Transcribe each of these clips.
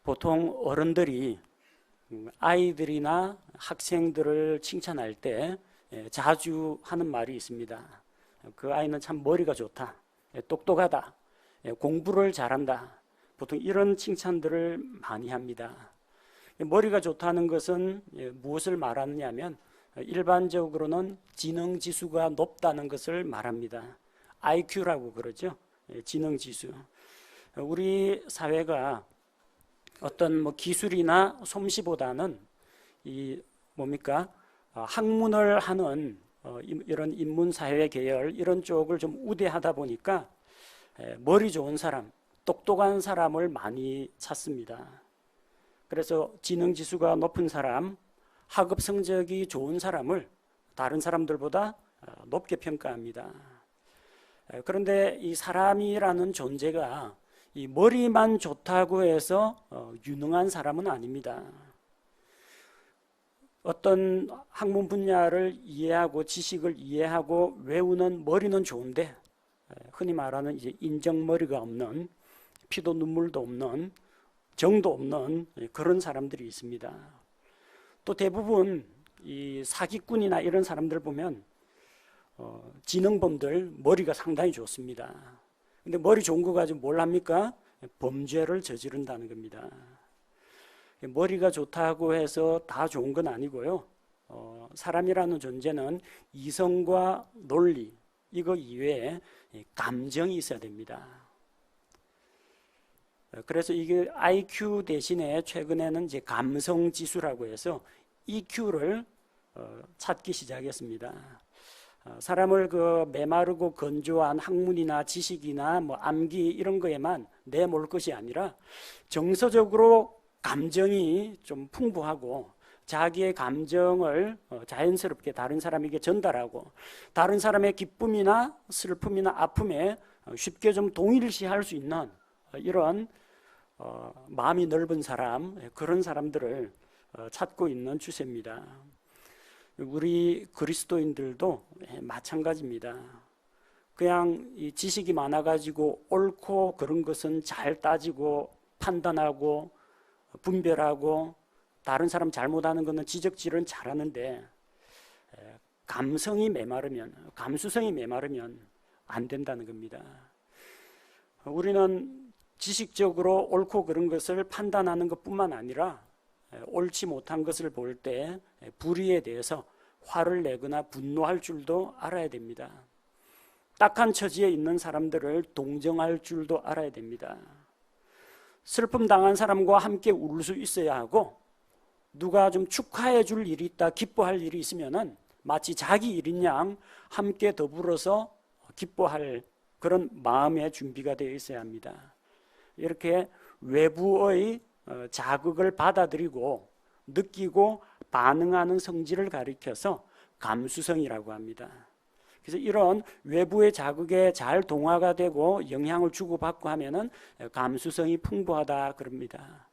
보통 어른들이 아이들이나 학생들을 칭찬할 때 자주 하는 말이 있습니다. 그 아이는 참 머리가 좋다, 똑똑하다, 공부를 잘한다. 보통 이런 칭찬들을 많이 합니다. 머리가 좋다는 것은 무엇을 말하느냐면 일반적으로는 지능지수가 높다는 것을 말합니다. IQ라고 그러죠. 지능지수. 우리 사회가 어떤 기술이나 솜씨보다는 이 뭡니까? 학문을 하는 이런 인문사회 계열 이런 쪽을 좀 우대하다 보니까 머리 좋은 사람, 똑똑한 사람을 많이 찾습니다. 그래서 지능지수가 높은 사람, 학업 성적이 좋은 사람을 다른 사람들보다 높게 평가합니다. 그런데 이 사람이라는 존재가 이 머리만 좋다고 해서 유능한 사람은 아닙니다. 어떤 학문 분야를 이해하고 지식을 이해하고 외우는 머리는 좋은데 흔히 말하는 이제 인정머리가 없는, 피도 눈물도 없는, 정도 없는 그런 사람들이 있습니다. 또 대부분 이 사기꾼이나 이런 사람들 보면 지능범들 머리가 상당히 좋습니다. 근데 머리 좋은 거 가지고 뭘 합니까? 범죄를 저지른다는 겁니다. 머리가 좋다고 해서 다 좋은 건 아니고요. 사람이라는 존재는 이성과 논리 이거 이외에 감정이 있어야 됩니다. 그래서 이게 IQ 대신에 최근에는 이제 감성 지수라고 해서 EQ를 찾기 시작했습니다. 사람을 메마르고 건조한 학문이나 지식이나 암기 이런 거에만 내몰 것이 아니라 정서적으로 감정이 좀 풍부하고 자기의 감정을 자연스럽게 다른 사람에게 전달하고 다른 사람의 기쁨이나 슬픔이나 아픔에 쉽게 좀 동일시할 수 있는 이런 마음이 넓은 사람, 그런 사람들을 찾고 있는 추세입니다. 우리 그리스도인들도 마찬가지입니다. 그냥 이 지식이 많아가지고 옳고 그런 것은 잘 따지고 판단하고 분별하고 다른 사람 잘못하는 것은 지적질은 잘하는데 감성이 메마르면, 감수성이 메마르면 안 된다는 겁니다. 우리는 지식적으로 옳고 그런 것을 판단하는 것뿐만 아니라 옳지 못한 것을 볼 때 불의에 대해서 화를 내거나 분노할 줄도 알아야 됩니다. 딱한 처지에 있는 사람들을 동정할 줄도 알아야 됩니다. 슬픔 당한 사람과 함께 울 수 있어야 하고 누가 좀 축하해 줄 일이 있다, 기뻐할 일이 있으면은 마치 자기 일인 양 함께 더불어서 기뻐할 그런 마음의 준비가 되어 있어야 합니다. 이렇게 외부의 자극을 받아들이고 느끼고 반응하는 성질을 가리켜서 감수성이라고 합니다. 그래서 이런 외부의 자극에 잘 동화가 되고 영향을 주고받고 하면은 감수성이 풍부하다 그럽니다.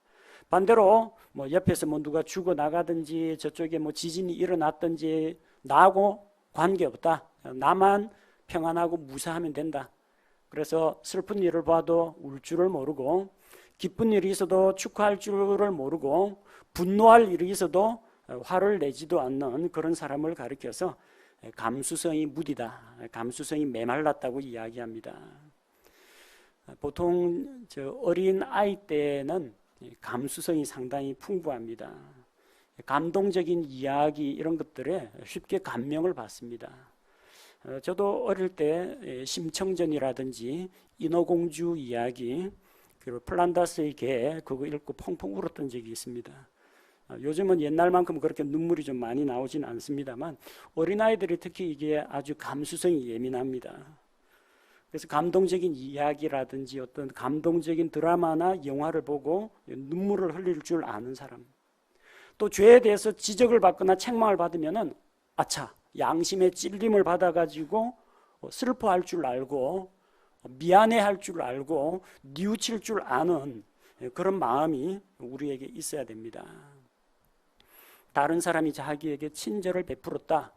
반대로 옆에서 누가 죽어 나가든지 저쪽에 지진이 일어났든지 나하고 관계없다. 나만 평안하고 무사하면 된다. 그래서 슬픈 일을 봐도 울 줄을 모르고 기쁜 일이 있어도 축하할 줄을 모르고 분노할 일이 있어도 화를 내지도 않는 그런 사람을 가리켜서 감수성이 무디다, 감수성이 메말랐다고 이야기합니다. 보통 어린 아이 때는 감수성이 상당히 풍부합니다. 감동적인 이야기 이런 것들에 쉽게 감명을 받습니다. 저도 어릴 때 심청전이라든지 인어공주 이야기 그리고 플란다스의 개 그거 읽고 펑펑 울었던 적이 있습니다. 요즘은 옛날만큼 그렇게 눈물이 좀 많이 나오진 않습니다만 어린아이들이 특히 이게 아주 감수성이 예민합니다. 그래서 감동적인 이야기라든지 어떤 감동적인 드라마나 영화를 보고 눈물을 흘릴 줄 아는 사람, 또 죄에 대해서 지적을 받거나 책망을 받으면은 아차, 양심의 찔림을 받아가지고 슬퍼할 줄 알고 미안해할 줄 알고 뉘우칠 줄 아는 그런 마음이 우리에게 있어야 됩니다. 다른 사람이 자기에게 친절을 베풀었다,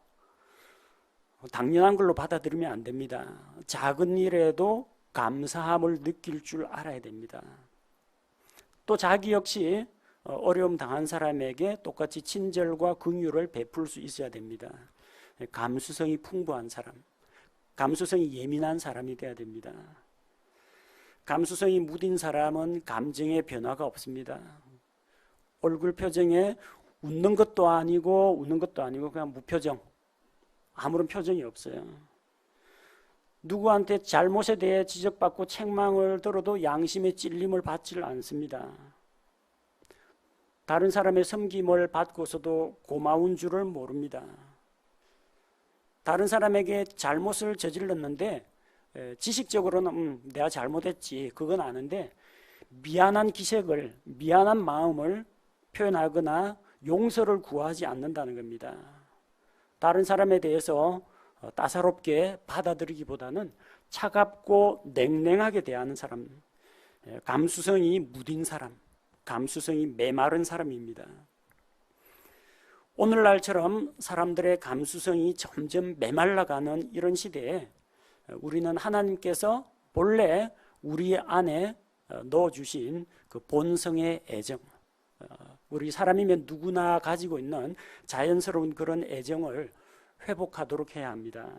당연한 걸로 받아들이면 안 됩니다. 작은 일에도 감사함을 느낄 줄 알아야 됩니다. 또 자기 역시 어려움 당한 사람에게 똑같이 친절과 긍휼을 베풀 수 있어야 됩니다. 감수성이 풍부한 사람, 감수성이 예민한 사람이 되어야 됩니다. 감수성이 무딘 사람은 감정의 변화가 없습니다. 얼굴 표정에 웃는 것도 아니고 우는 것도 아니고 그냥 무표정, 아무런 표정이 없어요. 누구한테 잘못에 대해 지적받고 책망을 들어도 양심의 찔림을 받지를 않습니다. 다른 사람의 섬김을 받고서도 고마운 줄을 모릅니다. 다른 사람에게 잘못을 저질렀는데 지식적으로는 내가 잘못했지 그건 아는데 미안한 기색을, 미안한 마음을 표현하거나 용서를 구하지 않는다는 겁니다. 다른 사람에 대해서 따사롭게 받아들이기보다는 차갑고 냉랭하게 대하는 사람, 감수성이 무딘 사람, 감수성이 메마른 사람입니다. 오늘날처럼 사람들의 감수성이 점점 메말라가는 이런 시대에 우리는 하나님께서 본래 우리 안에 넣어주신 그 본성의 애정, 우리 사람이면 누구나 가지고 있는 자연스러운 그런 애정을 회복하도록 해야 합니다.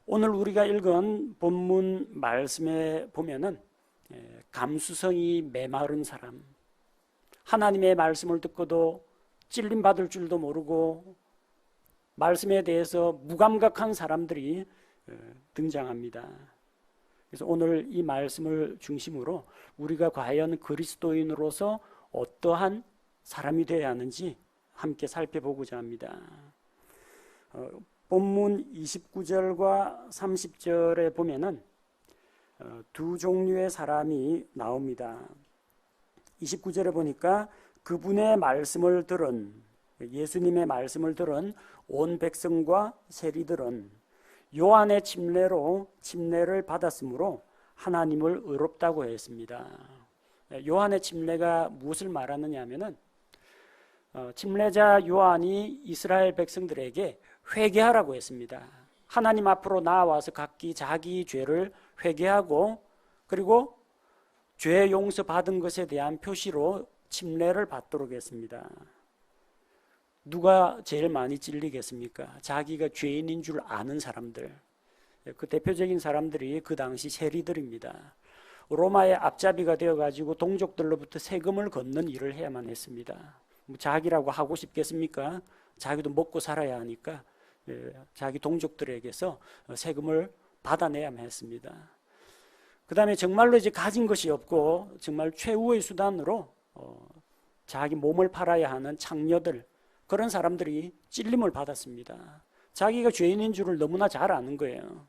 오늘 우리가 읽은 본문 말씀에 보면은 감수성이 메마른 사람, 하나님의 말씀을 듣고도 찔림받을 줄도 모르고 말씀에 대해서 무감각한 사람들이 등장합니다. 그래서 오늘 이 말씀을 중심으로 우리가 과연 그리스도인으로서 어떠한 사람이 되어야 하는지 함께 살펴보고자 합니다. 본문 29절과 30절에 보면은 두 종류의 사람이 나옵니다. 29절에 보니까 그분의 말씀을 들은, 예수님의 말씀을 들은 온 백성과 세리들은 요한의 침례로 침례를 받았으므로 하나님을 의롭다고 했습니다. 요한의 침례가 무엇을 말하느냐 하면은 침례자 요한이 이스라엘 백성들에게 회개하라고 했습니다. 하나님 앞으로 나와서 각기 자기 죄를 회개하고 그리고 죄 용서 받은 것에 대한 표시로 침례를 받도록 했습니다. 누가 제일 많이 찔리겠습니까? 자기가 죄인인 줄 아는 사람들. 그 대표적인 사람들이 그 당시 세리들입니다. 로마의 앞잡이가 되어가지고 동족들로부터 세금을 걷는 일을 해야만 했습니다. 자기라고 하고 싶겠습니까? 자기도 먹고 살아야 하니까 자기 동족들에게서 세금을 받아내야만 했습니다. 그 다음에 정말로 이제 가진 것이 없고 정말 최후의 수단으로 자기 몸을 팔아야 하는 창녀들, 그런 사람들이 찔림을 받았습니다. 자기가 죄인인 줄을 너무나 잘 아는 거예요.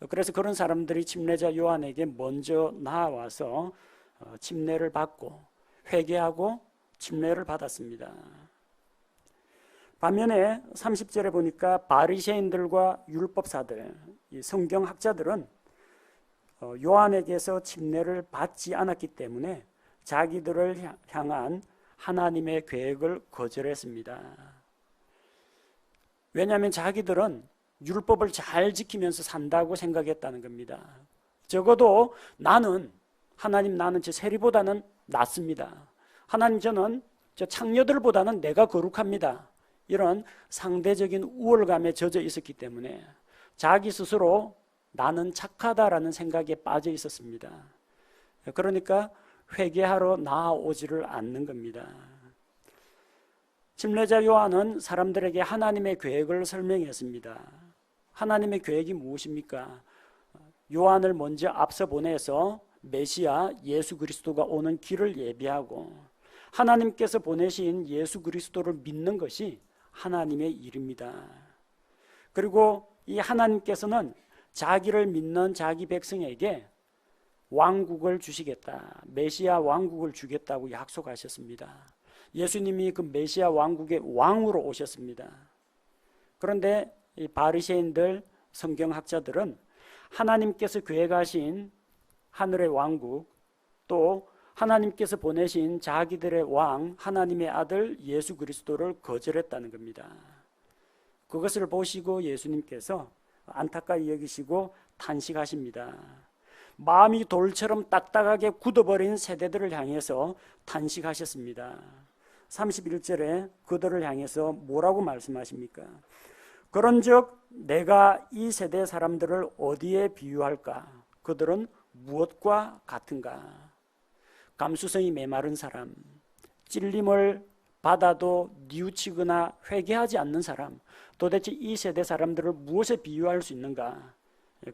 그래서 그런 사람들이 침례자 요한에게 먼저 나와서 침례를 받고 회개하고 침례를 받았습니다. 반면에 30절에 보니까 바리새인들과 율법사들, 이 성경학자들은 요한에게서 침례를 받지 않았기 때문에 자기들을 향한 하나님의 계획을 거절했습니다. 왜냐하면 자기들은 율법을 잘 지키면서 산다고 생각했다는 겁니다. 적어도 나는 저 세리보다는 낫습니다. 하나님, 저는 저 창녀들보다는 내가 거룩합니다. 이런 상대적인 우월감에 젖어 있었기 때문에 자기 스스로 나는 착하다라는 생각에 빠져 있었습니다. 그러니까 회개하러 나아오지를 않는 겁니다. 침례자 요한은 사람들에게 하나님의 계획을 설명했습니다. 하나님의 계획이 무엇입니까? 요한을 먼저 앞서 보내서 메시아 예수 그리스도가 오는 길을 예비하고 하나님께서 보내신 예수 그리스도를 믿는 것이 하나님의 일입니다. 그리고 이 하나님께서는 자기를 믿는 자기 백성에게 왕국을 주시겠다, 메시아 왕국을 주겠다고 약속하셨습니다. 예수님이 그 메시아 왕국의 왕으로 오셨습니다. 그런데 이 바리새인들, 성경학자들은 하나님께서 계획하신 하늘의 왕국, 또 하나님께서 보내신 자기들의 왕, 하나님의 아들 예수 그리스도를 거절했다는 겁니다. 그것을 보시고 예수님께서 안타까이 여기시고 탄식하십니다. 마음이 돌처럼 딱딱하게 굳어버린 세대들을 향해서 탄식하셨습니다. 31절에 그들을 향해서 뭐라고 말씀하십니까? 그런즉 내가 이 세대 사람들을 어디에 비유할까? 그들은 무엇과 같은가? 감수성이 메마른 사람, 찔림을 받아도 뉘우치거나 회개하지 않는 사람, 도대체 이 세대 사람들을 무엇에 비유할 수 있는가?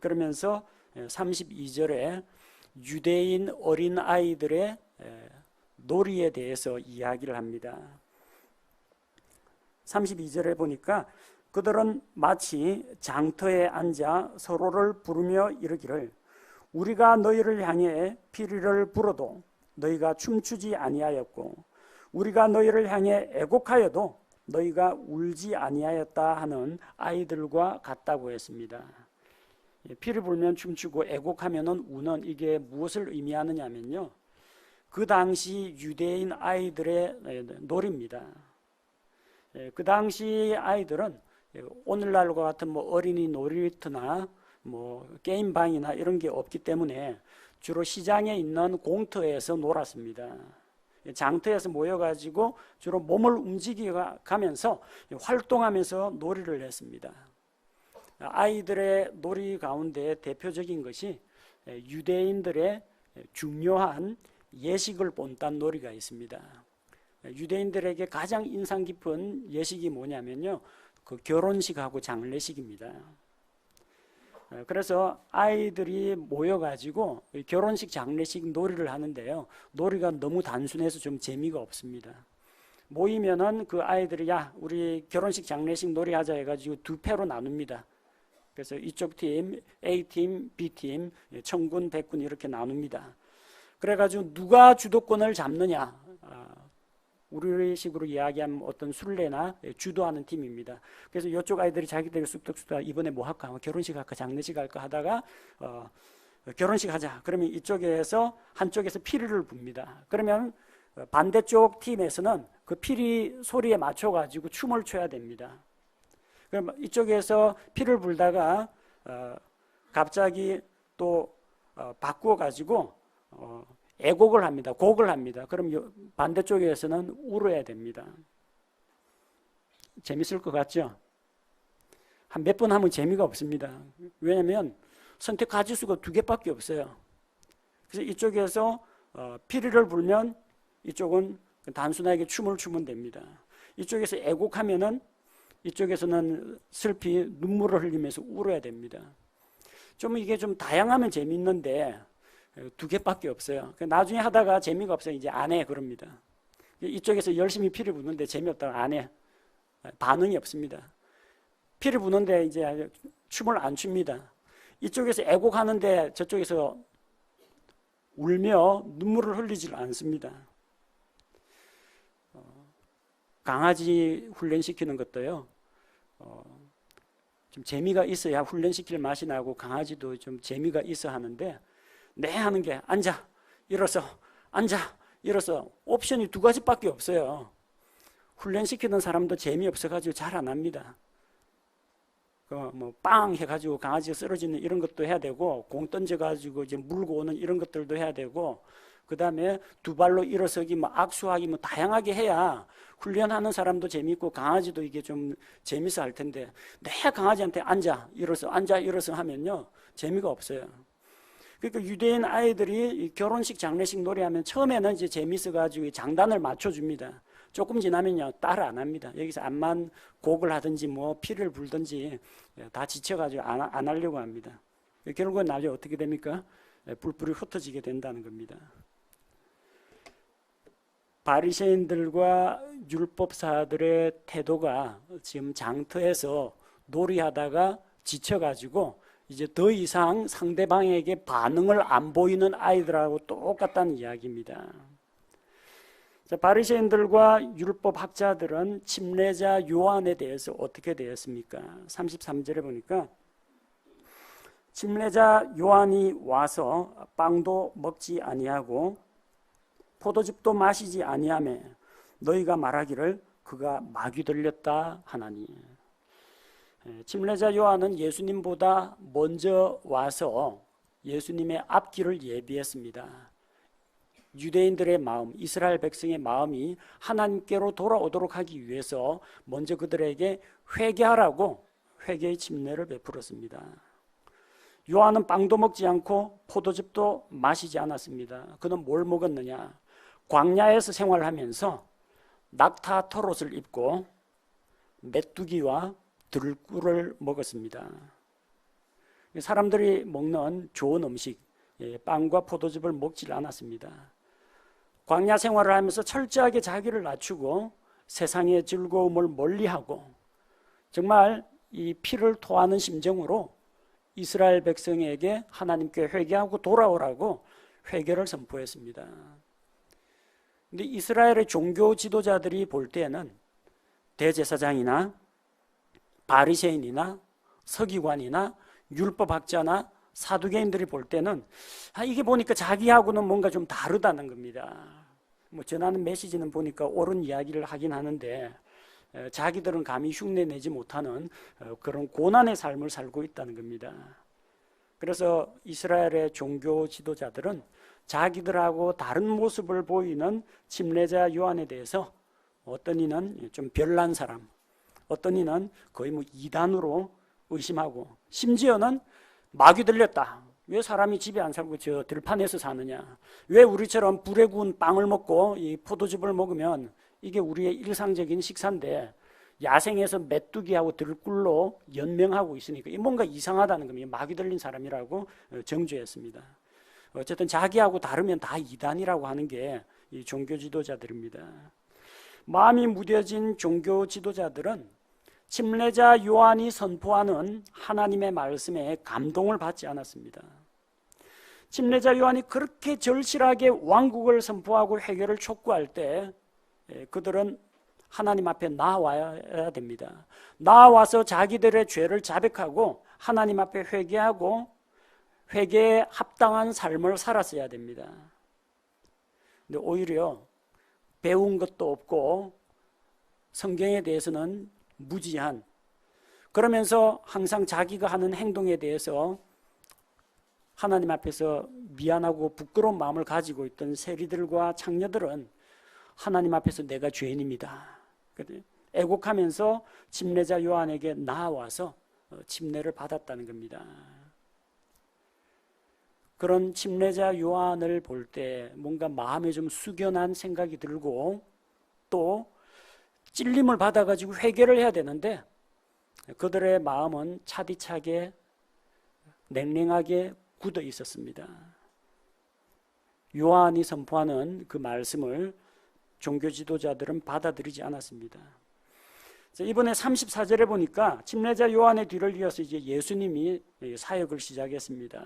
그러면서 32절에 유대인 어린 아이들의 놀이에 대해서 이야기를 합니다. 32절에 보니까 그들은 마치 장터에 앉아 서로를 부르며 이르기를 우리가 너희를 향해 피리를 불어도 너희가 춤추지 아니하였고 우리가 너희를 향해 애곡하여도 너희가 울지 아니하였다 하는 아이들과 같다고 했습니다. 피를 불면 춤추고 애곡하면 우는, 이게 무엇을 의미하느냐면요, 그 당시 유대인 아이들의 놀이입니다. 그 당시 아이들은 오늘날과 같은 어린이 놀이터나 게임방이나 이런 게 없기 때문에 주로 시장에 있는 공터에서 놀았습니다. 장터에서 모여가지고 주로 몸을 움직여가면서 활동하면서 놀이를 했습니다. 아이들의 놀이 가운데 대표적인 것이 유대인들의 중요한 예식을 본딴 놀이가 있습니다. 유대인들에게 가장 인상 깊은 예식이 뭐냐면요, 그 결혼식하고 장례식입니다. 그래서 아이들이 모여가지고 결혼식, 장례식 놀이를 하는데요, 놀이가 너무 단순해서 좀 재미가 없습니다. 모이면은 그 아이들이 야, 우리 결혼식, 장례식 놀이 하자 해가지고 두 패로 나눕니다. 그래서 이쪽 팀, A팀, B팀, 청군, 백군 이렇게 나눕니다. 그래가지고 누가 주도권을 잡느냐, 우리식으로 이야기하면 어떤 순례나 주도하는 팀입니다. 그래서 이쪽 아이들이 자기들이 쑥덕쑥덕 이번에 뭐 할까, 결혼식 할까, 장례식 할까 하다가 결혼식 하자. 그러면 이쪽에서 한쪽에서 피리를 붑니다. 그러면 반대쪽 팀에서는 그 피리 소리에 맞춰가지고 춤을 춰야 됩니다. 그럼 이쪽에서 피를 불다가 갑자기 또 바꾸어가지고 애곡을 합니다. 곡을 합니다. 그럼 반대쪽에서는 울어야 됩니다. 재밌을 것 같죠? 한 몇 번 하면 재미가 없습니다. 왜냐하면 선택 가지수가 두 개밖에 없어요. 그래서 이쪽에서 피리를 불면 이쪽은 단순하게 춤을 추면 됩니다. 이쪽에서 애곡하면은 이쪽에서는 슬피 눈물을 흘리면서 울어야 됩니다. 좀 이게 좀 다양하면 재밌는데 두 개밖에 없어요. 나중에 하다가 재미가 없어요. 이제 안 해, 그럽니다. 이쪽에서 열심히 피를 부는데 재미없다고 안 해. 반응이 없습니다. 피를 부는데 이제 춤을 안 춥니다. 이쪽에서 애곡하는데 저쪽에서 울며 눈물을 흘리질 않습니다. 강아지 훈련시키는 것도요, 좀 재미가 있어야 훈련시킬 맛이 나고 강아지도 좀 재미가 있어 하는데, 네 하는 게 앉아, 일어서, 앉아, 일어서, 옵션이 두 가지밖에 없어요. 훈련시키는 사람도 재미없어가지고 잘 안 합니다. 빵 해가지고 강아지가 쓰러지는 이런 것도 해야 되고, 공 던져가지고 이제 물고 오는 이런 것들도 해야 되고, 그 다음에 두 발로 일어서기, 악수하기, 다양하게 해야 훈련하는 사람도 재밌고 강아지도 이게 좀 재밌어 할 텐데, 내 강아지한테 앉아, 일어서, 앉아, 일어서 하면요, 재미가 없어요. 그러니까 유대인 아이들이 결혼식, 장례식 노래하면 처음에는 이제 재밌어가지고 장단을 맞춰줍니다. 조금 지나면요, 따라 안 합니다. 여기서 암만 곡을 하든지 피를 불든지 다 지쳐가지고 안 하려고 합니다. 결국은 나중에 어떻게 됩니까? 뿔뿔이 흩어지게 된다는 겁니다. 바리새인들과 율법사들의 태도가 지금 장터에서 놀이하다가 지쳐가지고 이제 더 이상 상대방에게 반응을 안 보이는 아이들하고 똑같다는 이야기입니다. 바리새인들과 율법 학자들은 침례자 요한에 대해서 어떻게 되었습니까? 33절에 보니까 침례자 요한이 와서 빵도 먹지 아니하고 포도즙도 마시지 아니하며 너희가 말하기를 그가 마귀 들렸다 하나니. 침례자 요한은 예수님보다 먼저 와서 예수님의 앞길을 예비했습니다. 유대인들의 마음, 이스라엘 백성의 마음이 하나님께로 돌아오도록 하기 위해서 먼저 그들에게 회개하라고 회개의 침례를 베풀었습니다. 요한은 빵도 먹지 않고 포도즙도 마시지 않았습니다. 그는 뭘 먹었느냐? 광야에서 생활하면서 낙타 털옷을 입고 메뚜기와 들꿀을 먹었습니다. 사람들이 먹는 좋은 음식, 빵과 포도즙을 먹지 않았습니다. 광야 생활을 하면서 철저하게 자기를 낮추고 세상의 즐거움을 멀리하고 정말 이 피를 토하는 심정으로 이스라엘 백성에게 하나님께 회개하고 돌아오라고 회개를 선포했습니다. 그런데 이스라엘의 종교 지도자들이 볼 때는 대제사장이나 바리새인이나 서기관이나 율법학자나 사두개인들이 볼 때는 이게 보니까 자기하고는 뭔가 좀 다르다는 겁니다. 전하는 메시지는 보니까 옳은 이야기를 하긴 하는데 자기들은 감히 흉내내지 못하는 그런 고난의 삶을 살고 있다는 겁니다. 그래서 이스라엘의 종교 지도자들은 자기들하고 다른 모습을 보이는 침례자 요한에 대해서 어떤 이는 좀 별난 사람, 어떤 이는 거의 이단으로 의심하고 심지어는 마귀 들렸다. 왜 사람이 집에 안 살고 저 들판에서 사느냐? 왜 우리처럼 불에 구운 빵을 먹고 이 포도즙을 먹으면 이게 우리의 일상적인 식사인데 야생에서 메뚜기하고 들꿀로 연명하고 있으니까 뭔가 이상하다는 겁니다. 마귀 들린 사람이라고 정죄했습니다. 어쨌든 자기하고 다르면 다 이단이라고 하는 게 이 종교 지도자들입니다. 마음이 무뎌진 종교 지도자들은 침례자 요한이 선포하는 하나님의 말씀에 감동을 받지 않았습니다. 침례자 요한이 그렇게 절실하게 왕국을 선포하고 회개를 촉구할 때 그들은 하나님 앞에 나와야 됩니다. 나와서 자기들의 죄를 자백하고 하나님 앞에 회개하고 회개에 합당한 삶을 살았어야 됩니다. 근데 오히려 배운 것도 없고 성경에 대해서는 무지한, 그러면서 항상 자기가 하는 행동에 대해서 하나님 앞에서 미안하고 부끄러운 마음을 가지고 있던 세리들과 창녀들은 하나님 앞에서 내가 죄인입니다. 애곡하면서 침례자 요한에게 나아와서 침례를 받았다는 겁니다. 그런 침례자 요한을 볼 때 뭔가 마음에 좀 숙연한 생각이 들고 또 찔림을 받아가지고 회개를 해야 되는데 그들의 마음은 차디차게 냉랭하게 굳어 있었습니다. 요한이 선포하는 그 말씀을 종교 지도자들은 받아들이지 않았습니다. 이번에 34절에 보니까 침례자 요한의 뒤를 이어서 이제 예수님이 사역을 시작했습니다.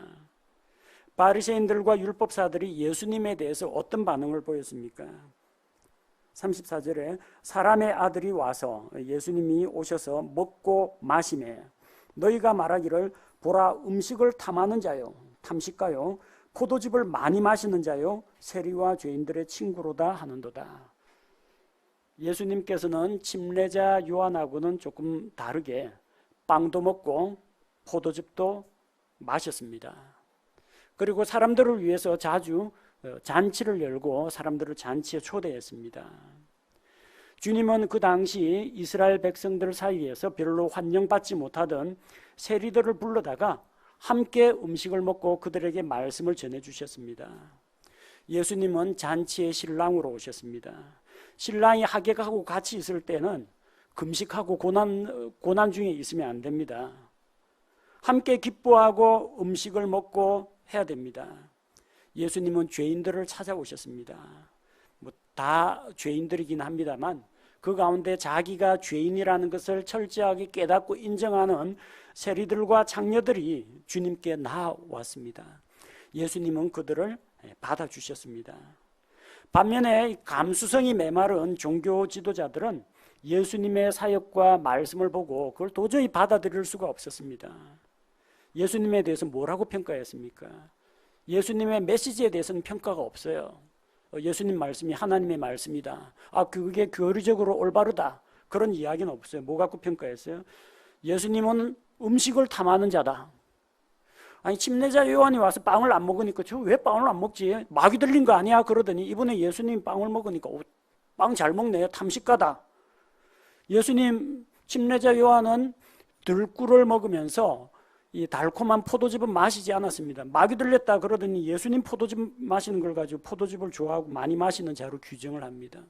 바리새인들과 율법사들이 예수님에 대해서 어떤 반응을 보였습니까? 34절에 사람의 아들이 와서 예수님이 오셔서 먹고 마시매 너희가 말하기를 보라 음식을 탐하는 자요 탐식가요 포도즙을 많이 마시는 자요 세리와 죄인들의 친구로다 하는도다. 예수님께서는 침례자 요한하고는 조금 다르게 빵도 먹고 포도즙도 마셨습니다. 그리고 사람들을 위해서 자주 잔치를 열고 사람들을 잔치에 초대했습니다. 주님은 그 당시 이스라엘 백성들 사이에서 별로 환영받지 못하던 세리들을 불러다가 함께 음식을 먹고 그들에게 말씀을 전해주셨습니다. 예수님은 잔치의 신랑으로 오셨습니다. 신랑이 하객하고 같이 있을 때는 금식하고 고난 중에 있으면 안 됩니다. 함께 기뻐하고 음식을 먹고 해야 됩니다. 예수님은 죄인들을 찾아오셨습니다. 다 죄인들이긴 합니다만 그 가운데 자기가 죄인이라는 것을 철저하게 깨닫고 인정하는 세리들과 창녀들이 주님께 나왔습니다. 예수님은 그들을 받아주셨습니다. 반면에 감수성이 메마른 종교 지도자들은 예수님의 사역과 말씀을 보고 그걸 도저히 받아들일 수가 없었습니다. 예수님에 대해서 뭐라고 평가했습니까? 예수님의 메시지에 대해서는 평가가 없어요. 예수님 말씀이 하나님의 말씀이다. 그게 교리적으로 올바르다. 그런 이야기는 없어요. 뭐 갖고 평가했어요? 예수님은 음식을 탐하는 자다. 아니 침례자 요한이 와서 빵을 안 먹으니까 저 왜 빵을 안 먹지? 마귀 들린 거 아니야? 그러더니 이번에 예수님 빵을 먹으니까 빵 잘 먹네. 탐식가다. 예수님 침례자 요한은 들꿀을 먹으면서 이 달콤한 포도즙은 마시지 않았습니다. 마귀 들렸다 그러더니 예수님 포도즙 마시는 걸 가지고 포도즙을 좋아하고 많이 마시는 자로 규정을 합니다.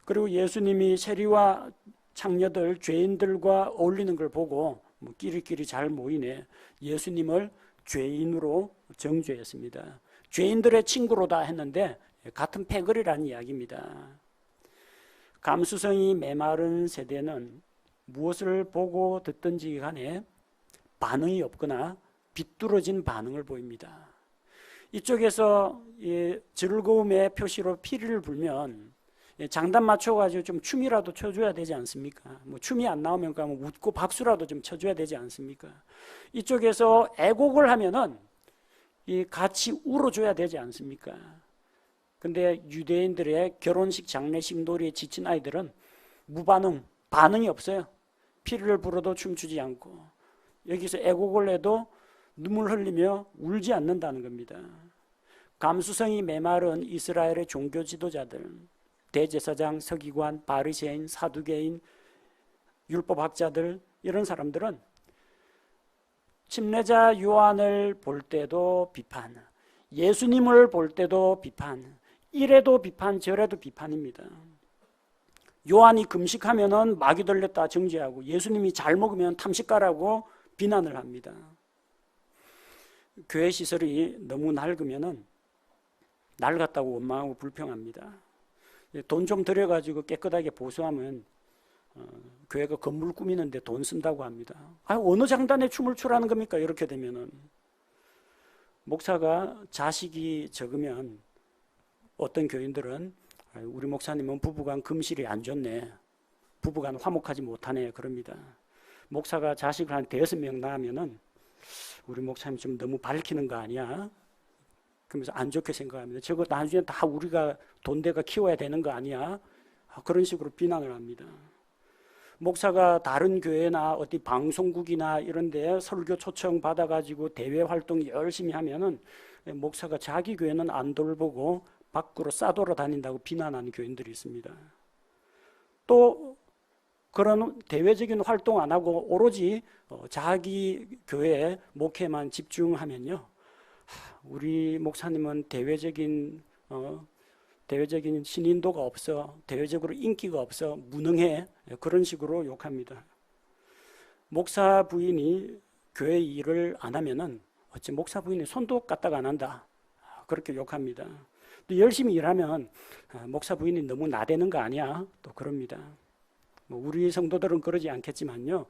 그리고 예수님이 세리와 창녀들, 죄인들과 어울리는 걸 보고 끼리끼리 잘 모이네. 예수님을 죄인으로 정죄했습니다. 죄인들의 친구로다 했는데 같은 패거리라는 이야기입니다. 감수성이 메마른 세대는 무엇을 보고 듣든지 간에 반응이 없거나 비뚤어진 반응을 보입니다. 이쪽에서 즐거움의 표시로 피리를 불면 장단 맞춰가지고 좀 춤이라도 춰줘야 되지 않습니까? 뭐 춤이 안 나오면 웃고 박수라도 좀 쳐줘야 되지 않습니까? 이쪽에서 애곡을 하면은 같이 울어줘야 되지 않습니까? 근데 유대인들의 결혼식, 장례식 놀이에 지친 아이들은 무반응, 반응이 없어요. 피리를 불어도 춤추지 않고 여기서 애곡을 해도 눈물 흘리며 울지 않는다는 겁니다. 감수성이 메마른 이스라엘의 종교 지도자들, 대제사장, 서기관, 바리새인, 사두개인, 율법학자들 이런 사람들은 침례자 요한을 볼 때도 비판, 예수님을 볼 때도 비판, 이래도 비판, 저래도 비판입니다. 요한이 금식하면은 마귀 들렸다 정죄하고 예수님이 잘 먹으면 탐식가라고 비난을 합니다. 교회 시설이 너무 낡으면은 낡았다고 원망하고 불평합니다. 돈 좀 들여가지고 깨끗하게 보수하면 교회가 건물 꾸미는데 돈 쓴다고 합니다. 어느 장단에 춤을 추라는 겁니까? 이렇게 되면은 목사가 자식이 적으면 어떤 교인들은 우리 목사님은 부부간 금실이 안 좋네, 부부간 화목하지 못하네 그럽니다. 목사가 자식을 한 5명 낳으면은 우리 목사님 좀 너무 밝히는 거 아니야? 그러면서 안 좋게 생각합니다. 저거 나중에 다 우리가 돈대가 키워야 되는 거 아니야? 그런 식으로 비난을 합니다. 목사가 다른 교회나 어디 방송국이나 이런 데 설교 초청 받아가지고 대외 활동 열심히 하면은 목사가 자기 교회는 안 돌보고 밖으로 싸돌아다닌다고 비난하는 교인들이 있습니다. 또 그런 대외적인 활동 안 하고 오로지 자기 교회 목회만 집중하면요, 우리 목사님은 대외적인 신인도가 없어, 대외적으로 인기가 없어, 무능해, 그런 식으로 욕합니다. 목사 부인이 교회 일을 안 하면은 어째 목사 부인이 손도 까딱 안 한다, 그렇게 욕합니다. 또 열심히 일하면 목사 부인이 너무 나대는 거 아니야, 또 그럽니다. 우리 성도들은 그러지 않겠지만요,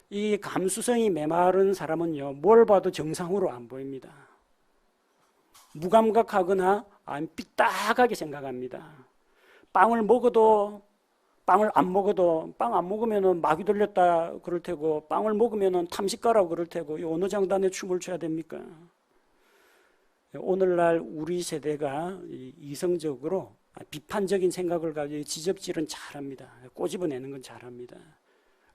이 감수성이 메마른 사람은요, 뭘 봐도 정상으로 안 보입니다. 무감각하거나 삐딱하게 생각합니다. 빵을 먹어도, 빵을 안 먹어도, 빵 안 먹으면 마귀 들렸다 그럴 테고, 빵을 먹으면 탐식가라고 그럴 테고, 어느 장단에 춤을 춰야 됩니까? 오늘날 우리 세대가 이성적으로 비판적인 생각을 가지고 지적질은 잘합니다. 꼬집어내는 건 잘합니다.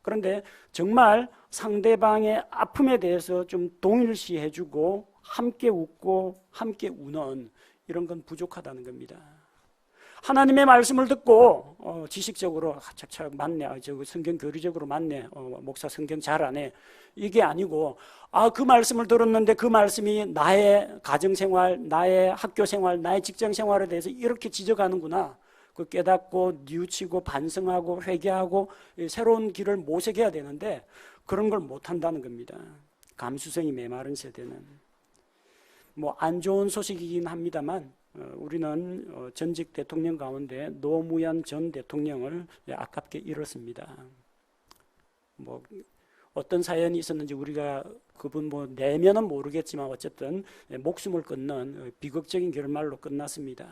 그런데 정말 상대방의 아픔에 대해서 좀 동일시해주고 함께 웃고 함께 우는 이런 건 부족하다는 겁니다. 하나님의 말씀을 듣고 지식적으로 착착 맞네, 저 성경 교리적으로 맞네, 목사 성경 잘하네, 이게 아니고 그 말씀을 들었는데 그 말씀이 나의 가정생활, 나의 학교생활, 나의 직장생활에 대해서 이렇게 지적하는구나, 그 깨닫고 뉘우치고 반성하고 회개하고 새로운 길을 모색해야 되는데 그런 걸 못한다는 겁니다. 감수성이 메마른 세대는. 안 좋은 소식이긴 합니다만 우리는 전직 대통령 가운데 노무현 전 대통령을 아깝게 잃었습니다. 어떤 사연이 있었는지 우리가 그분 내면은 모르겠지만 어쨌든 목숨을 끊는 비극적인 결말로 끝났습니다.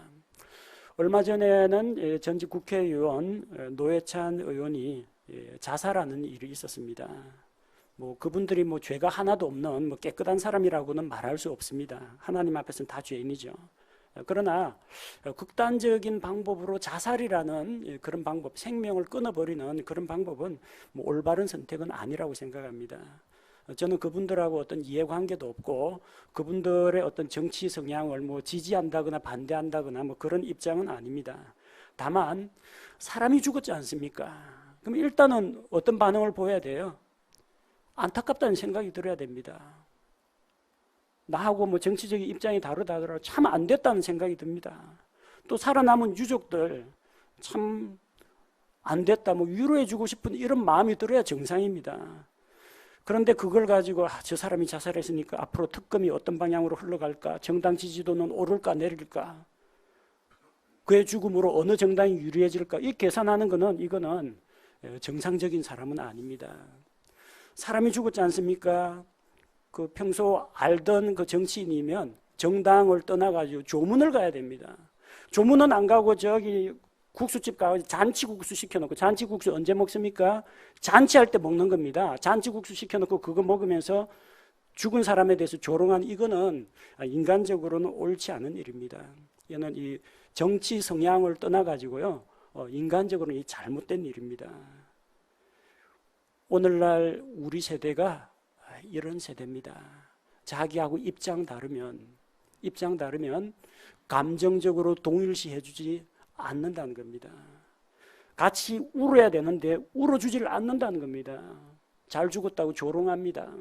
얼마 전에는 전직 국회의원 노회찬 의원이 자살하는 일이 있었습니다. 그분들이 죄가 하나도 없는 깨끗한 사람이라고는 말할 수 없습니다. 하나님 앞에서는 다 죄인이죠. 그러나 극단적인 방법으로 자살이라는 그런 방법, 생명을 끊어버리는 그런 방법은 올바른 선택은 아니라고 생각합니다. 저는 그분들하고 어떤 이해관계도 없고 그분들의 어떤 정치 성향을 뭐 지지한다거나 반대한다거나 뭐 그런 입장은 아닙니다. 다만 사람이 죽었지 않습니까? 그럼 일단은 어떤 반응을 보여야 돼요? 안타깝다는 생각이 들어야 됩니다. 나하고 뭐 정치적인 입장이 다르다 하더라도 참 안 됐다는 생각이 듭니다. 또 살아남은 유족들 참 안 됐다, 뭐 위로해주고 싶은 이런 마음이 들어야 정상입니다. 그런데 그걸 가지고 저 사람이 자살했으니까 앞으로 특검이 어떤 방향으로 흘러갈까, 정당 지지도는 오를까 내릴까, 그의 죽음으로 어느 정당이 유리해질까, 이 계산하는 거는 이거는 정상적인 사람은 아닙니다. 사람이 죽었지 않습니까? 그 평소 알던 그 정치인이면 정당을 떠나가지고 조문을 가야 됩니다. 조문은 안 가고 저기 국수집 가서 잔치국수 시켜놓고, 잔치국수 언제 먹습니까? 잔치할 때 먹는 겁니다. 잔치국수 시켜놓고 그거 먹으면서 죽은 사람에 대해서 조롱한, 이거는 인간적으로는 옳지 않은 일입니다. 얘는 이 정치 성향을 떠나가지고요, 인간적으로는 이 잘못된 일입니다. 오늘날 우리 세대가 이런 세대입니다. 자기하고 입장 다르면 감정적으로 동일시 해주지 않는다는 겁니다. 같이 울어야 되는데 울어주질 않는다는 겁니다. 잘 죽었다고 조롱합니다.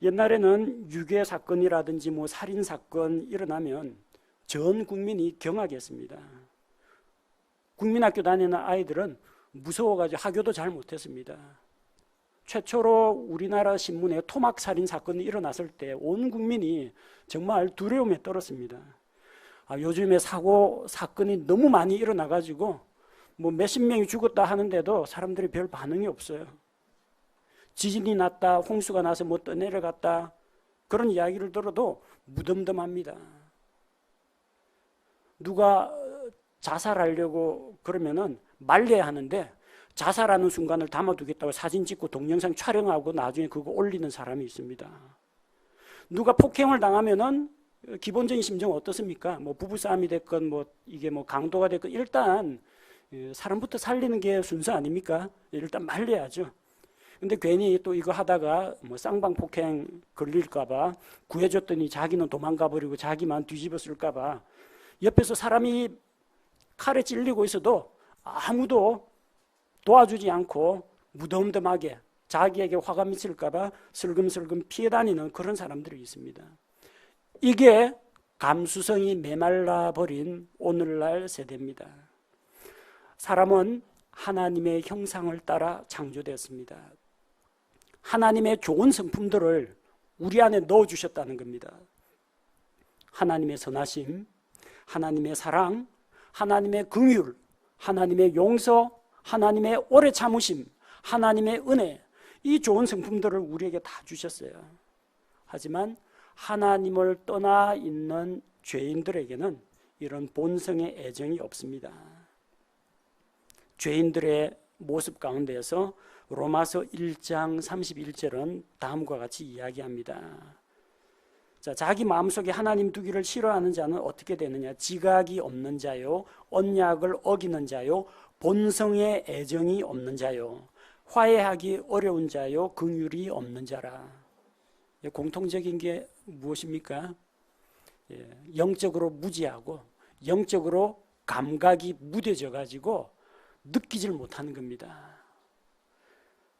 옛날에는 유괴 사건이라든지 뭐 살인 사건 일어나면 전 국민이 경악했습니다. 국민학교 다니는 아이들은 무서워가지고 학교도 잘 못했습니다. 최초로 우리나라 신문에 토막 살인 사건이 일어났을 때 온 국민이 정말 두려움에 떨었습니다. 요즘에 사건이 너무 많이 일어나가지고 뭐 몇십 명이 죽었다 하는데도 사람들이 별 반응이 없어요. 지진이 났다, 홍수가 나서 뭐 떠내려갔다, 그런 이야기를 들어도 무덤덤합니다. 누가 자살하려고 그러면은 말려야 하는데 자살하는 순간을 담아두겠다고 사진 찍고 동영상 촬영하고 나중에 그거 올리는 사람이 있습니다. 누가 폭행을 당하면은 기본적인 심정은 어떻습니까? 뭐 부부싸움이 됐건 뭐 이게 뭐 강도가 됐건 일단 사람부터 살리는 게 순서 아닙니까? 일단 말려야죠. 근데 괜히 또 이거 하다가 뭐 쌍방폭행 걸릴까봐 구해줬더니 자기는 도망가 버리고 자기만 뒤집었을까봐 옆에서 사람이 칼에 찔리고 있어도 아무도 도와주지 않고 무덤덤하게 자기에게 화가 미칠까봐 슬금슬금 피해 다니는 그런 사람들이 있습니다. 이게 감수성이 메말라 버린 오늘날 세대입니다. 사람은 하나님의 형상을 따라 창조되었습니다. 하나님의 좋은 성품들을 우리 안에 넣어주셨다는 겁니다. 하나님의 선하심, 하나님의 사랑, 하나님의 긍휼, 하나님의 용서, 하나님의 오래 참으심, 하나님의 은혜, 이 좋은 성품들을 우리에게 다 주셨어요. 하지만 하나님을 떠나 있는 죄인들에게는 이런 본성의 애정이 없습니다. 죄인들의 모습 가운데에서 로마서 1장 31절은 다음과 같이 이야기합니다. 자, 자기 마음속에 하나님 두기를 싫어하는 자는 어떻게 되느냐? 지각이 없는 자요, 언약을 어기는 자요, 본성의 애정이 없는 자요, 화해하기 어려운 자요, 긍휼이 없는 자라. 공통적인 게 무엇입니까? 영적으로 무지하고 영적으로 감각이 무뎌져 가지고 느끼질 못하는 겁니다.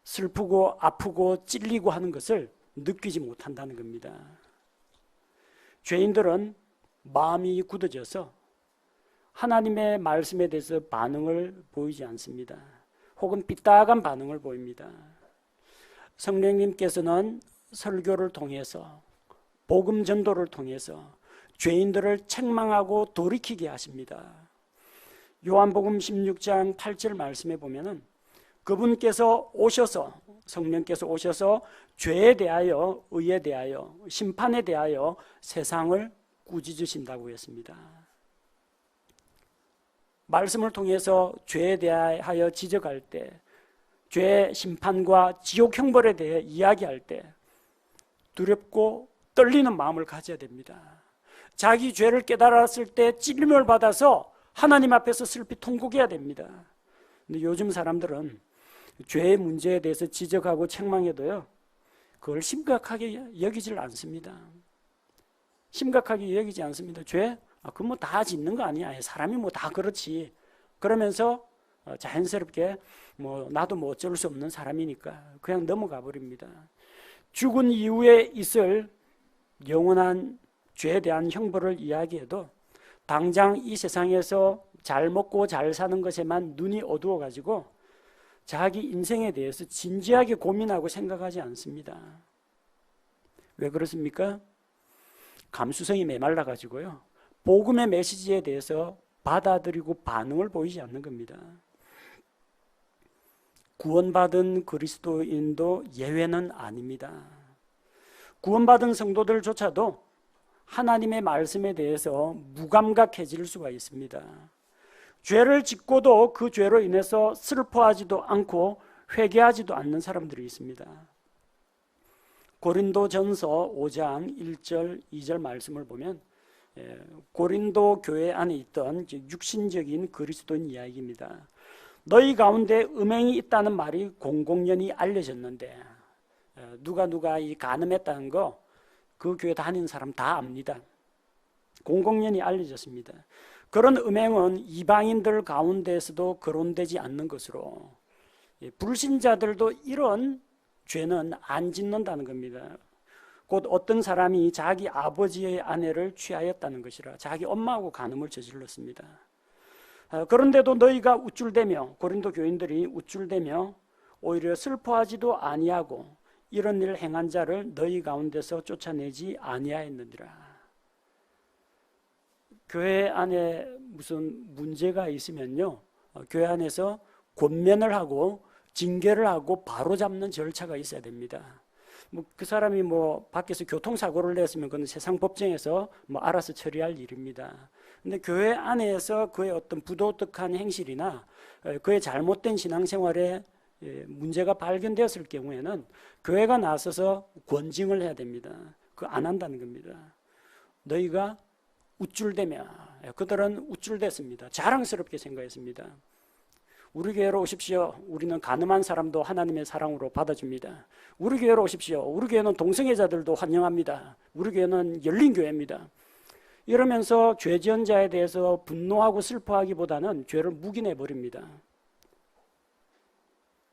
슬프고 아프고 찔리고 하는 것을 느끼지 못한다는 겁니다. 죄인들은 마음이 굳어져서 하나님의 말씀에 대해서 반응을 보이지 않습니다. 혹은 삐딱한 반응을 보입니다. 성령님께서는 설교를 통해서 복음 전도를 통해서 죄인들을 책망하고 돌이키게 하십니다. 요한복음 16장 8절 말씀에 보면은 그분께서 오셔서, 성령께서 오셔서 죄에 대하여, 의에 대하여, 심판에 대하여 세상을 꾸짖으신다고 했습니다. 말씀을 통해서 죄에 대하여 지적할 때, 죄의 심판과 지옥 형벌에 대해 이야기할 때 두렵고 떨리는 마음을 가져야 됩니다. 자기 죄를 깨달았을 때 찔림을 받아서 하나님 앞에서 슬피 통곡해야 됩니다. 근데 요즘 사람들은 죄의 문제에 대해서 지적하고 책망해도요, 그걸 심각하게 여기질 않습니다. 심각하게 여기지 않습니다. 죄? 그건 뭐 다 짓는 거 아니야. 사람이 뭐 다 그렇지. 그러면서 자연스럽게 뭐 나도 뭐 어쩔 수 없는 사람이니까 그냥 넘어가 버립니다. 죽은 이후에 있을 영원한 죄에 대한 형벌을 이야기해도 당장 이 세상에서 잘 먹고 잘 사는 것에만 눈이 어두워 가지고 자기 인생에 대해서 진지하게 고민하고 생각하지 않습니다. 왜 그렇습니까? 감수성이 메말라 가지고요. 복음의 메시지에 대해서 받아들이고 반응을 보이지 않는 겁니다. 구원받은 그리스도인도 예외는 아닙니다. 구원받은 성도들조차도 하나님의 말씀에 대해서 무감각해질 수가 있습니다. 죄를 짓고도 그 죄로 인해서 슬퍼하지도 않고 회개하지도 않는 사람들이 있습니다. 고린도전서 5장 1절 2절 말씀을 보면 고린도 교회 안에 있던 육신적인 그리스도인 이야기입니다. 너희 가운데 음행이 있다는 말이 공공연히 알려졌는데 누가 이 간음했다는 거 그 교회 다니는 사람 다 압니다. 공공연히 알려졌습니다. 그런 음행은 이방인들 가운데에서도 거론되지 않는 것으로 불신자들도 이런 죄는 안 짓는다는 겁니다. 곧 어떤 사람이 자기 아버지의 아내를 취하였다는 것이라 자기 엄마하고 간음을 저질렀습니다. 그런데도 너희가 우쭐대며 고린도 교인들이 우쭐대며 오히려 슬퍼하지도 아니하고 이런 일을 행한 자를 너희 가운데서 쫓아내지 아니하였느니라. 교회 안에 무슨 문제가 있으면요, 교회 안에서 권면을 하고 징계를 하고 바로잡는 절차가 있어야 됩니다. 그 사람이 밖에서 교통사고를 냈으면 그건 세상 법정에서 알아서 처리할 일입니다. 근데 교회 안에서 그의 어떤 부도덕한 행실이나 그의 잘못된 신앙생활에 문제가 발견되었을 경우에는 교회가 나서서 권징을 해야 됩니다. 그거 안 한다는 겁니다. 너희가 우쭐대며, 그들은 우쭐댔습니다. 자랑스럽게 생각했습니다. 우리 교회로 오십시오. 우리는 가늠한 사람도 하나님의 사랑으로 받아줍니다. 우리 교회로 오십시오. 우리 교회는 동성애자들도 환영합니다. 우리 교회는 열린 교회입니다. 이러면서 죄 지은 자에 대해서 분노하고 슬퍼하기보다는 죄를 묵인해 버립니다.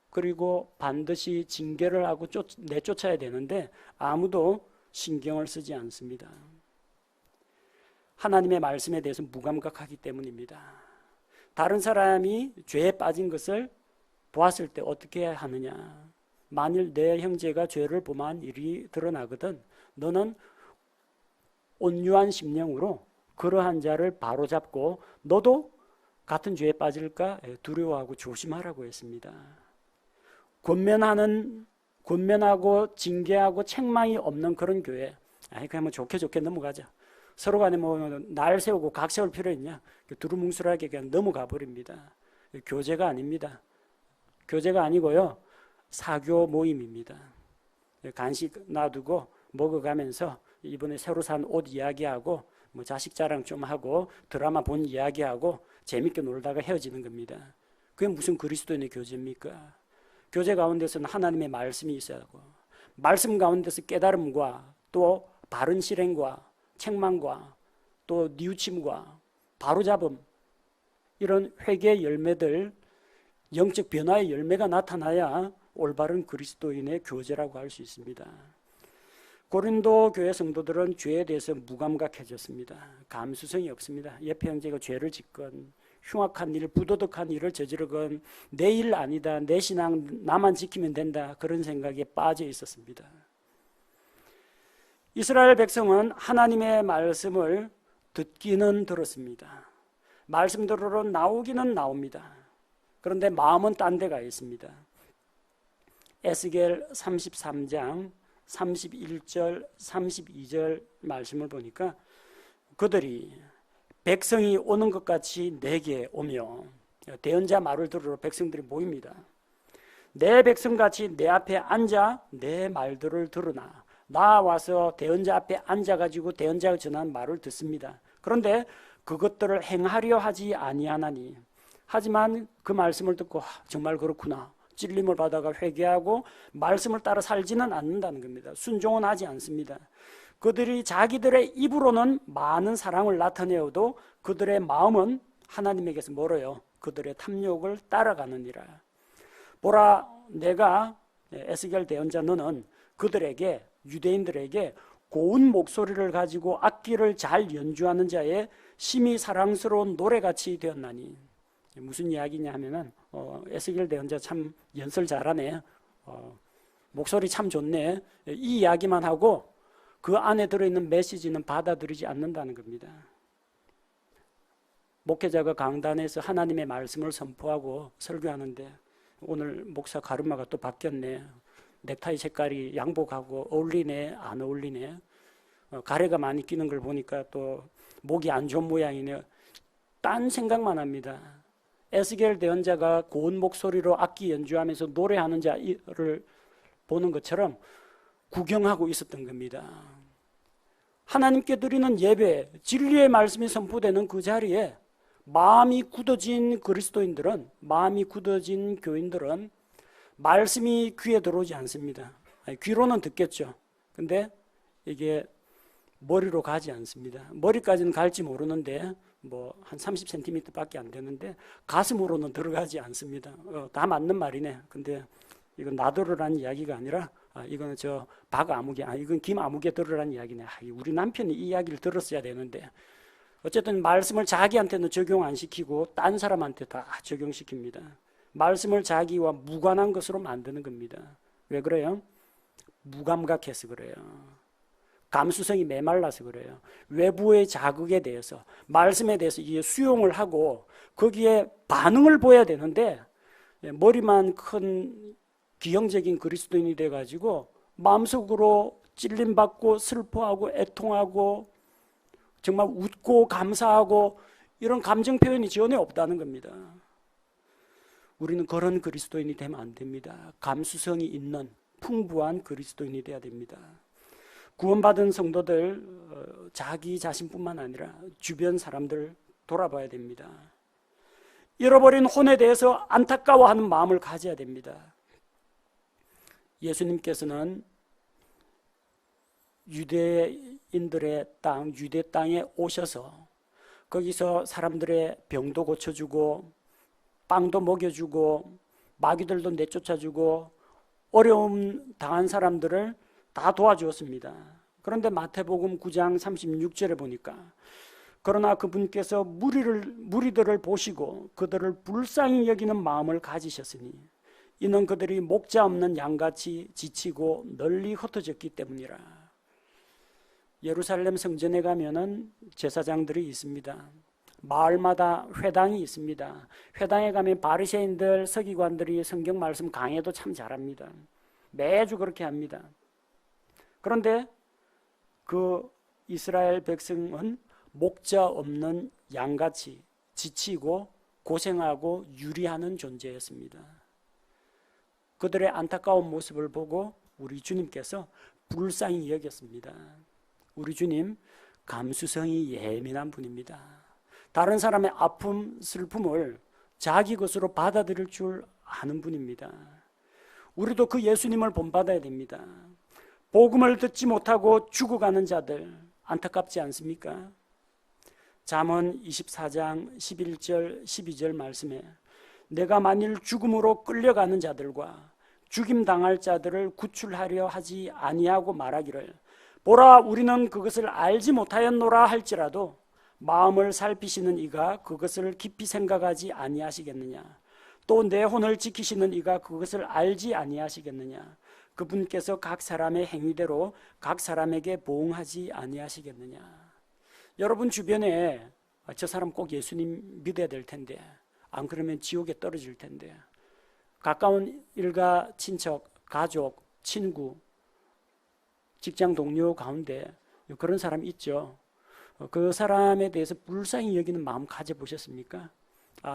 그리고 반드시 징계를 하고 내쫓아야 되는데 아무도 신경을 쓰지 않습니다. 하나님의 말씀에 대해서 무감각하기 때문입니다. 다른 사람이 죄에 빠진 것을 보았을 때 어떻게 하느냐. 만일 내 형제가 죄를 범한 일이 드러나거든 너는 온유한 심령으로 그러한 자를 바로잡고 너도 같은 죄에 빠질까 두려워하고 조심하라고 했습니다. 권면하고 징계하고 책망이 없는 그런 교회, 그냥 좋게 넘어가자. 서로 간에 날 세우고 각 세울 필요 있냐? 두루뭉술하게 그냥 넘어가 버립니다. 교제가 아닙니다. 교제가 아니고요, 사교 모임입니다. 간식 놔두고 먹어가면서 이번에 새로 산 옷 이야기하고 자식 자랑 좀 하고 드라마 본 이야기하고 재밌게 놀다가 헤어지는 겁니다. 그게 무슨 그리스도인의 교제입니까? 교제 가운데서는 하나님의 말씀이 있어야 하고 말씀 가운데서 깨달음과 또 바른 실행과 책망과 또 뉘우침과 바로잡음, 이런 회개의 열매들, 영적 변화의 열매가 나타나야 올바른 그리스도인의 교제라고 할 수 있습니다. 고린도 교회 성도들은 죄에 대해서 무감각해졌습니다. 감수성이 없습니다. 옆에 형제가 죄를 짓건 흉악한 일, 부도덕한 일을 저지르건 내 일 아니다, 내 신앙 나만 지키면 된다, 그런 생각에 빠져 있었습니다. 이스라엘 백성은 하나님의 말씀을 듣기는 들었습니다. 말씀대로 나오기는 나옵니다. 그런데 마음은 딴 데가 있습니다. 에스겔 33장 31절 32절 말씀을 보니까 그들이 백성이 오는 것 같이 내게 오며, 대언자 말을 들으러 백성들이 모입니다. 내 백성같이 내 앞에 앉아 내 말들을 들으나, 나와서 대언자 앞에 앉아가지고 대언자가 전한 말을 듣습니다. 그런데 그것들을 행하려 하지 아니하나니, 하지만 그 말씀을 듣고 정말 그렇구나, 찔림을 받아가 회개하고 말씀을 따라 살지는 않는다는 겁니다. 순종은 하지 않습니다. 그들이 자기들의 입으로는 많은 사랑을 나타내어도 그들의 마음은 하나님에게서 멀어요. 그들의 탐욕을 따라가느니라. 보라, 내가 에스겔 대언자 너는 그들에게, 유대인들에게 고운 목소리를 가지고 악기를 잘 연주하는 자의 심히 사랑스러운 노래같이 되었나니. 무슨 이야기냐 하면은 에스겔 대언자 참 연설 잘하네, 목소리 참 좋네, 이 이야기만 하고 그 안에 들어있는 메시지는 받아들이지 않는다는 겁니다. 목회자가 강단에서 하나님의 말씀을 선포하고 설교하는데 오늘 목사 가르마가 또 바뀌었네, 넥타이 색깔이 양복하고 어울리네, 안 어울리네, 가래가 많이 끼는 걸 보니까 또 목이 안 좋은 모양이네, 딴 생각만 합니다. 에스겔 대언자가 고운 목소리로 악기 연주하면서 노래하는 자를 보는 것처럼 구경하고 있었던 겁니다. 하나님께 드리는 예배, 진리의 말씀이 선포되는 그 자리에 마음이 굳어진 그리스도인들은, 마음이 굳어진 교인들은 말씀이 귀에 들어오지 않습니다. 귀로는 듣겠죠. 근데 이게 머리로 가지 않습니다. 머리까지는 갈지 모르는데 뭐 한 30cm 밖에 안 되는데 가슴으로는 들어가지 않습니다. 다 맞는 말이네. 근데 이건 나더러라는 이야기가 아니라 이거는 저 박아무개, 이건 김아무개 들으라는 이야기네. 우리 남편이 이 이야기를 들었어야 되는데 어쨌든 말씀을 자기한테는 적용 안 시키고 딴 사람한테 다 적용시킵니다. 말씀을 자기와 무관한 것으로 만드는 겁니다. 왜 그래요? 무감각해서 그래요. 감수성이 메말라서 그래요. 외부의 자극에 대해서, 말씀에 대해서 이게 수용을 하고 거기에 반응을 보여야 되는데 머리만 큰 기형적인 그리스도인이 돼가지고 마음속으로 찔림받고 슬퍼하고 애통하고 정말 웃고 감사하고 이런 감정 표현이 전혀 없다는 겁니다. 우리는 그런 그리스도인이 되면 안 됩니다. 감수성이 있는 풍부한 그리스도인이 돼야 됩니다. 구원받은 성도들, 자기 자신뿐만 아니라 주변 사람들 돌아봐야 됩니다. 잃어버린 혼에 대해서 안타까워하는 마음을 가져야 됩니다. 예수님께서는 유대인들의 땅, 유대 땅에 오셔서 거기서 사람들의 병도 고쳐주고 빵도 먹여주고 마귀들도 내쫓아주고 어려움 당한 사람들을 다 도와주었습니다. 그런데 마태복음 9장 36절에 보니까 그러나 그분께서 무리들을 보시고 그들을 불쌍히 여기는 마음을 가지셨으니 이는 그들이 목자 없는 양같이 지치고 널리 흩어졌기 때문이라. 예루살렘 성전에 가면은 제사장들이 있습니다. 마을마다 회당이 있습니다. 회당에 가면 바리새인들, 서기관들이 성경 말씀 강해도 참 잘합니다. 매주 그렇게 합니다. 그런데 그 이스라엘 백성은 목자 없는 양같이 지치고 고생하고 유리하는 존재였습니다. 그들의 안타까운 모습을 보고 우리 주님께서 불쌍히 여겼습니다. 우리 주님 감수성이 예민한 분입니다. 다른 사람의 아픔, 슬픔을 자기 것으로 받아들일 줄 아는 분입니다. 우리도 그 예수님을 본받아야 됩니다. 복음을 듣지 못하고 죽어가는 자들 안타깝지 않습니까? 잠언 24장 11절 12절 말씀에 내가 만일 죽음으로 끌려가는 자들과 죽임당할 자들을 구출하려 하지 아니하고 말하기를 보라 우리는 그것을 알지 못하였노라 할지라도 마음을 살피시는 이가 그것을 깊이 생각하지 아니하시겠느냐. 또 내 혼을 지키시는 이가 그것을 알지 아니하시겠느냐. 그분께서 각 사람의 행위대로 각 사람에게 보응하지 아니하시겠느냐. 여러분 주변에 저 사람 꼭 예수님 믿어야 될 텐데 안 그러면 지옥에 떨어질 텐데 가까운 일가, 친척, 가족, 친구, 직장 동료 가운데 그런 사람 있죠. 그 사람에 대해서 불쌍히 여기는 마음 가져보셨습니까?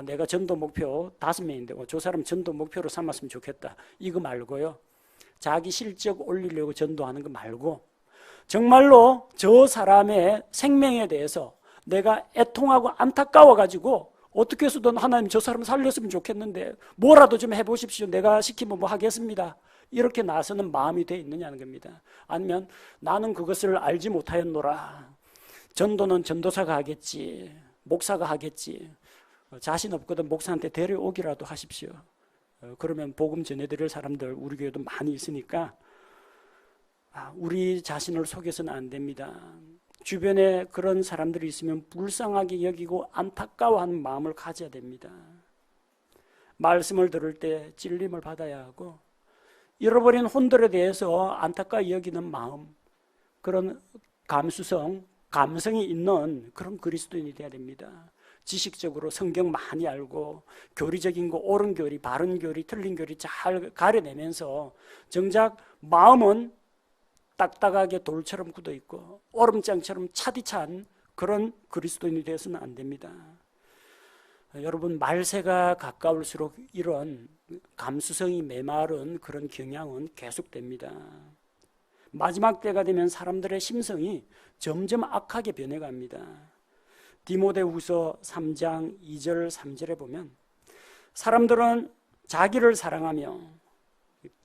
내가 전도 목표 5명인데 저 사람 전도 목표로 삼았으면 좋겠다. 이거 말고요. 자기 실적 올리려고 전도하는 거 말고 정말로 저 사람의 생명에 대해서 내가 애통하고 안타까워가지고 어떻게 해서든 하나님 저 사람 살렸으면 좋겠는데 뭐라도 좀 해보십시오. 내가 시키면 뭐 하겠습니다. 이렇게 나서는 마음이 돼 있느냐는 겁니다. 아니면 나는 그것을 알지 못하였노라. 전도는 전도사가 하겠지. 목사가 하겠지. 자신 없거든 목사한테 데려오기라도 하십시오. 그러면 복음 전해드릴 사람들 우리 교회도 많이 있으니까 우리 자신을 속여서는 안 됩니다. 주변에 그런 사람들이 있으면 불쌍하게 여기고 안타까워하는 마음을 가져야 됩니다. 말씀을 들을 때 찔림을 받아야 하고 잃어버린 혼들에 대해서 안타까워 여기는 마음, 그런 감수성, 감성이 있는 그런 그리스도인이 돼야 됩니다. 지식적으로 성경 많이 알고 교리적인 거 옳은 교리, 바른 교리, 틀린 교리 잘 가려내면서 정작 마음은 딱딱하게 돌처럼 굳어 있고 얼음장처럼 차디찬 그런 그리스도인이 되어서는 안 됩니다. 여러분, 말세가 가까울수록 이런 감수성이 메마른 그런 경향은 계속됩니다. 마지막 때가 되면 사람들의 심성이 점점 악하게 변해갑니다. 디모데후서 3장 2절 3절에 보면 사람들은 자기를 사랑하며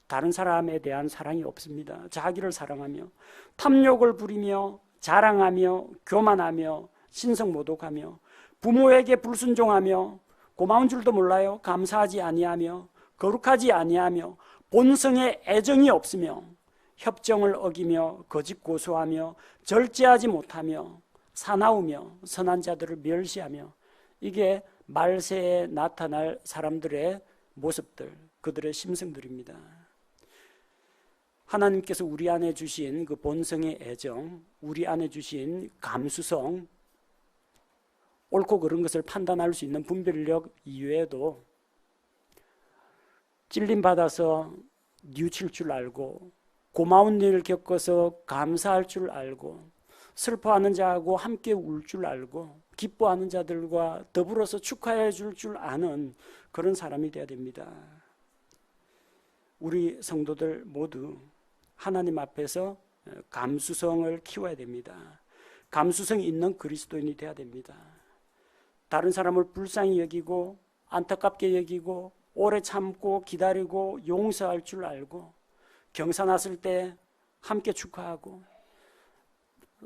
다른 사람에 대한 사랑이 없습니다. 자기를 사랑하며 탐욕을 부리며 자랑하며 교만하며 신성모독하며 부모에게 불순종하며 고마운 줄도 몰라요. 감사하지 아니하며 거룩하지 아니하며 본성에 애정이 없으며 협정을 어기며 거짓 고소하며 절제하지 못하며 사나우며 선한 자들을 멸시하며, 이게 말세에 나타날 사람들의 모습들, 그들의 심성들입니다. 하나님께서 우리 안에 주신 그 본성의 애정, 우리 안에 주신 감수성, 옳고 그른 것을 판단할 수 있는 분별력 이외에도 찔림받아서 뉘우칠 줄 알고 고마운 일을 겪어서 감사할 줄 알고 슬퍼하는 자하고 함께 울 줄 알고 기뻐하는 자들과 더불어서 축하해 줄 아는 그런 사람이 되어야 됩니다. 우리 성도들 모두 하나님 앞에서 감수성을 키워야 됩니다. 감수성 있는 그리스도인이 되어야 됩니다. 다른 사람을 불쌍히 여기고 안타깝게 여기고 오래 참고 기다리고 용서할 줄 알고 경사 났을 때 함께 축하하고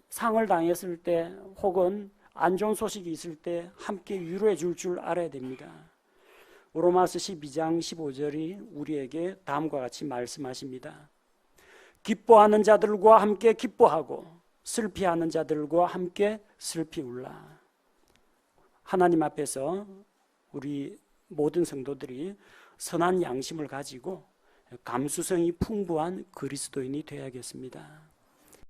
상을 당했을 때 혹은 안 좋은 소식이 있을 때 함께 위로해 줄 알아야 됩니다. 로마서 12장 15절이 우리에게 다음과 같이 말씀하십니다. 기뻐하는 자들과 함께 기뻐하고 슬피하는 자들과 함께 슬피 울라. 하나님 앞에서 우리 모든 성도들이 선한 양심을 가지고 감수성이 풍부한 그리스도인이 되어야겠습니다.